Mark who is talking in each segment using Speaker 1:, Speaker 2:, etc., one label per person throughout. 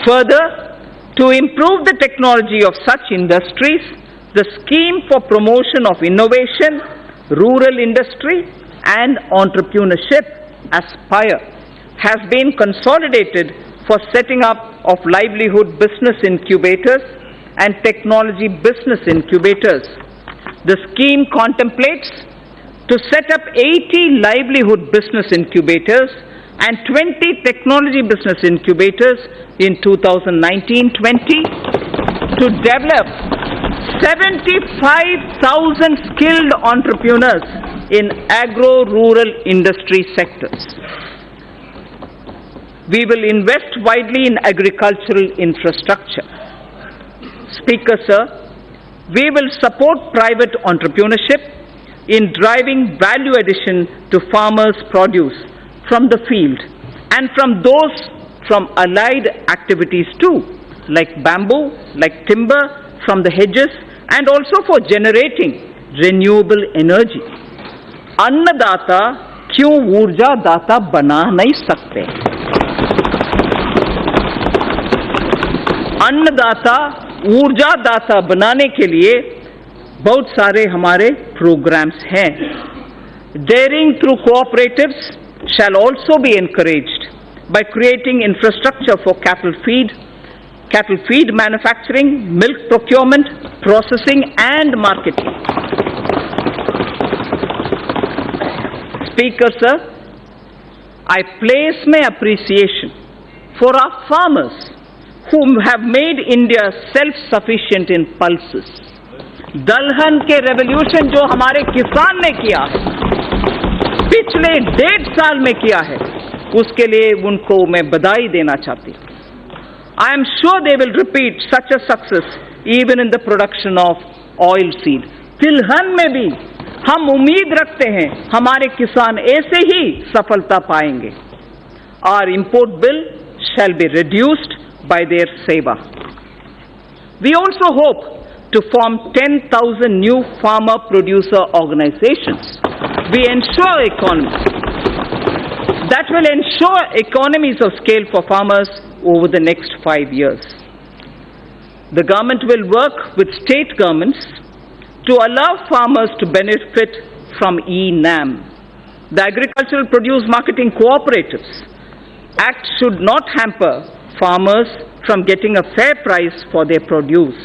Speaker 1: Further, to improve the technology of such industries, the Scheme for Promotion of Innovation, Rural Industry and Entrepreneurship, ASPIRE, has been consolidated for setting up of livelihood business incubators and technology business incubators. The scheme contemplates to set up 80 livelihood business incubators and 20 technology business incubators in 2019-20 to develop 75,000 skilled entrepreneurs in agro-rural industry sectors. We will invest widely in agricultural infrastructure. Speaker, sir, we will support private entrepreneurship in driving value addition to farmers' produce from the field and from those from allied activities too, like bamboo, like timber from the hedges, and also for generating renewable energy. अन्नदाता क्यों ऊर्जा दाता बना नहीं सकते? अन्नदाता ऊर्जा दाता बनाने के लिए बहुत सारे हमारे प्रोग्राम्स हैं. Daring through cooperatives shall also be encouraged by creating infrastructure for cattle feed manufacturing, milk procurement, processing and marketing. Speaker, sir, I place my appreciation for our farmers who have made India self-sufficient in pulses. दलहन के revolution जो हमारे किसान ने किया पिछले 1.5 साल में किया है, उसके लिए उनको मैं बधाई देना चाहती हूँ. I am sure they will repeat such a success even in the production of oil seed. तिलहन में भी हम उम्मीद रखते हैं हमारे किसान ऐसे ही सफलता पाएंगे. Our import bill shall be reduced by their seva. We also hope to form 10,000 new farmer producer organizations. We ensure that will ensure economies of scale for farmers over the next 5 years. The government will work with state governments to allow farmers to benefit from e-NAM. The Agricultural Produce Marketing Cooperatives Act should not hamper farmers from getting a fair price for their produce.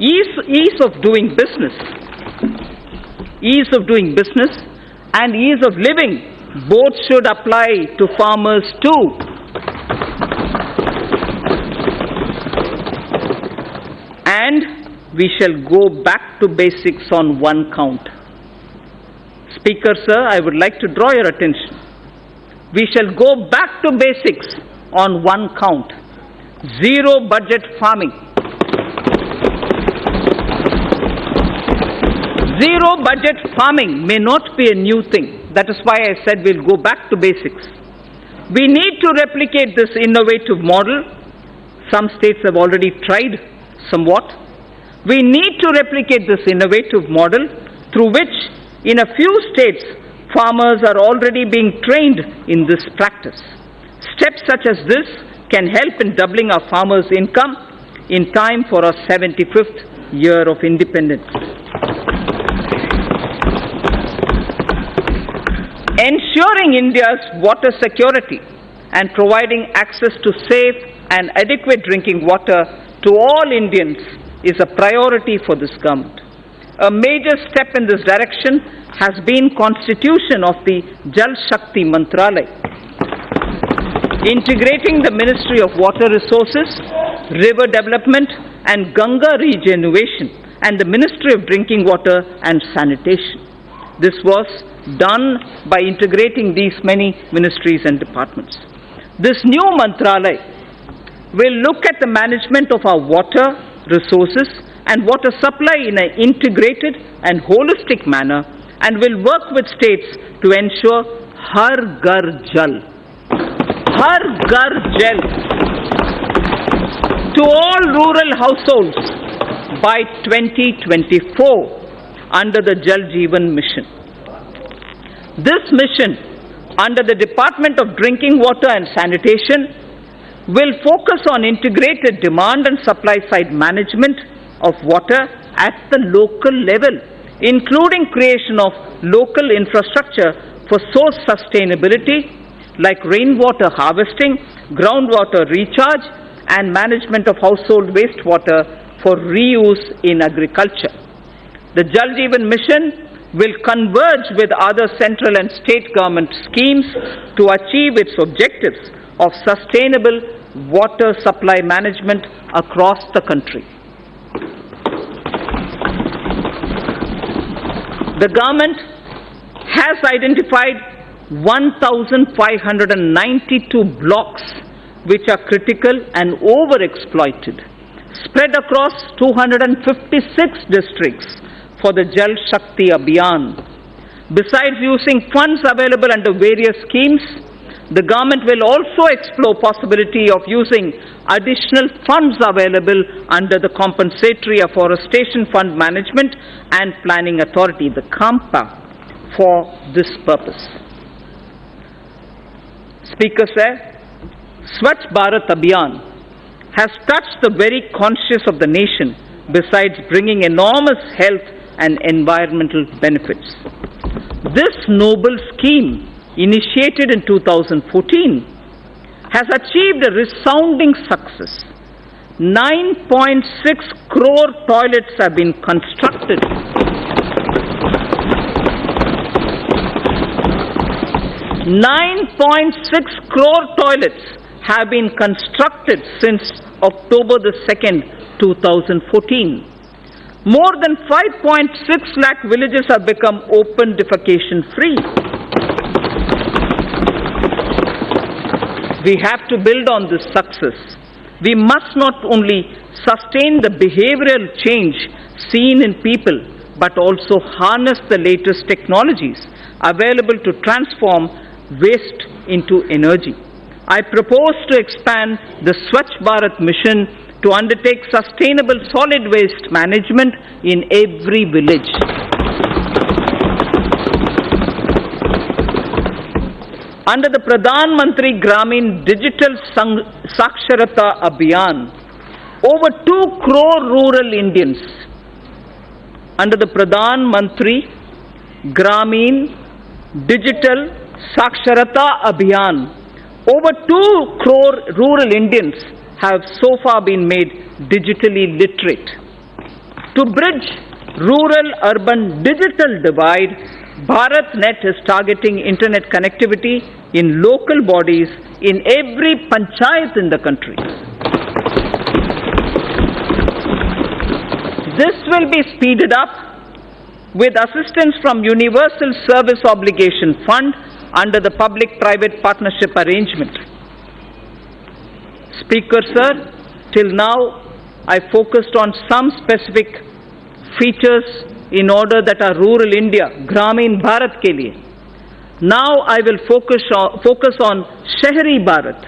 Speaker 1: Ease of doing business and ease of living both should apply to farmers too. And we shall go back to basics on one count. Speaker, sir, I would like to draw your attention. We shall go back to basics on one count. Zero budget farming. Zero budget farming may not be a new thing. That is why I said we'll go back to basics. We need to replicate this innovative model. Some states have already tried somewhat. We need to replicate this innovative model through which in a few states farmers are already being trained in this practice. Steps such as this can help in doubling our farmers' income in time for our 75th year of independence. Ensuring India's water security and providing access to safe and adequate drinking water to all Indians is a priority for this government. A major step in this direction has been constitution of the Jal Shakti Mantralaya, integrating the Ministry of Water Resources, River Development and Ganga Regeneration and the Ministry of Drinking Water and Sanitation. This was done by integrating these many ministries and departments. This new Mantralaya will look at the management of our water resources and water supply in an integrated and holistic manner and will work with states to ensure Har Ghar Jal. Har Ghar Jal to all rural households by 2024 under the Jal Jeevan Mission. This mission under the Department of Drinking Water and Sanitation will focus on integrated demand and supply side management of water at the local level, including creation of local infrastructure for source sustainability like rainwater harvesting, groundwater recharge, and management of household wastewater for reuse in agriculture. The Jal Jeevan Mission will converge with other central and state government schemes to achieve its objectives of sustainable water supply management across the country. The government has identified 1,592 blocks which are critical and overexploited, spread across 256 districts for the Jal Shakti Abhiyan. Besides using funds available under various schemes, the government will also explore possibility of using additional funds available under the Compensatory Afforestation Fund Management and Planning Authority, the CAMPA, for this purpose. Speaker said, Swachh Bharat Abhiyan has touched the very conscience of the nation, besides bringing enormous health and environmental benefits. This noble scheme, initiated in 2014, has achieved a resounding success. 9.6 crore toilets have been constructed. 9.6 crore toilets have been constructed since October the 2nd, 2014. More than 5.6 lakh villages have become open defecation free. We have to build on this success. We must not only sustain the behavioral change seen in people, but also harness the latest technologies available to transform waste into energy. I propose to expand the Swachh Bharat mission to undertake sustainable solid waste management in every village. Under the Pradhan Mantri Gramin Digital Saksharata Abhiyan, over 2 crore rural Indians, under the Pradhan Mantri Gramin Digital Saksharata Abhiyan, over 2 crore rural Indians have so far been made digitally literate. To bridge rural-urban digital divide, BharatNet is targeting internet connectivity in local bodies in every panchayat in the country. This will be speeded up with assistance from Universal Service Obligation Fund under the Public-Private Partnership Arrangement. Speaker, sir, till now I focused on some specific features in order that our rural India, Gramin Bharat ke liye. Now I will focus on Shahri Bharat,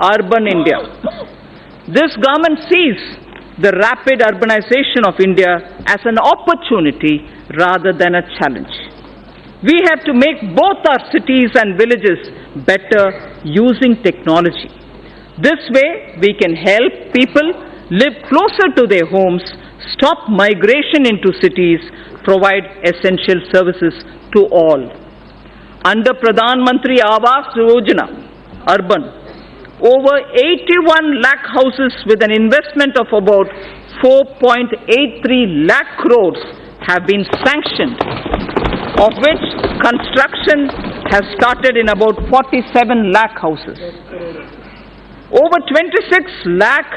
Speaker 1: urban India. This government sees the rapid urbanization of India as an opportunity rather than a challenge. We have to make both our cities and villages better using technology. This way, we can help people live closer to their homes, stop migration into cities, provide essential services to all. Under Pradhan Mantri Awas Yojana, urban, over 81 lakh houses with an investment of about 4.83 lakh crores have been sanctioned, of which construction has started in about 47 lakh houses. Over 26 lakh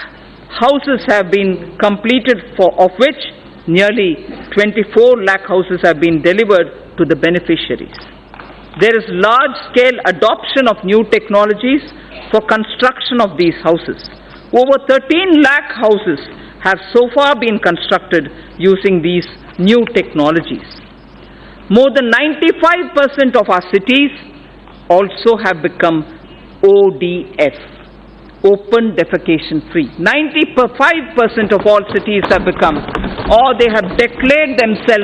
Speaker 1: houses have been completed, of which nearly 24 lakh houses have been delivered to the beneficiaries. There is large-scale adoption of new technologies for construction of these houses. Over 13 lakh houses have so far been constructed using these new technologies. More than 95% of our cities also have become ODF, open defecation free. 95% of all cities have become, or they have declared themselves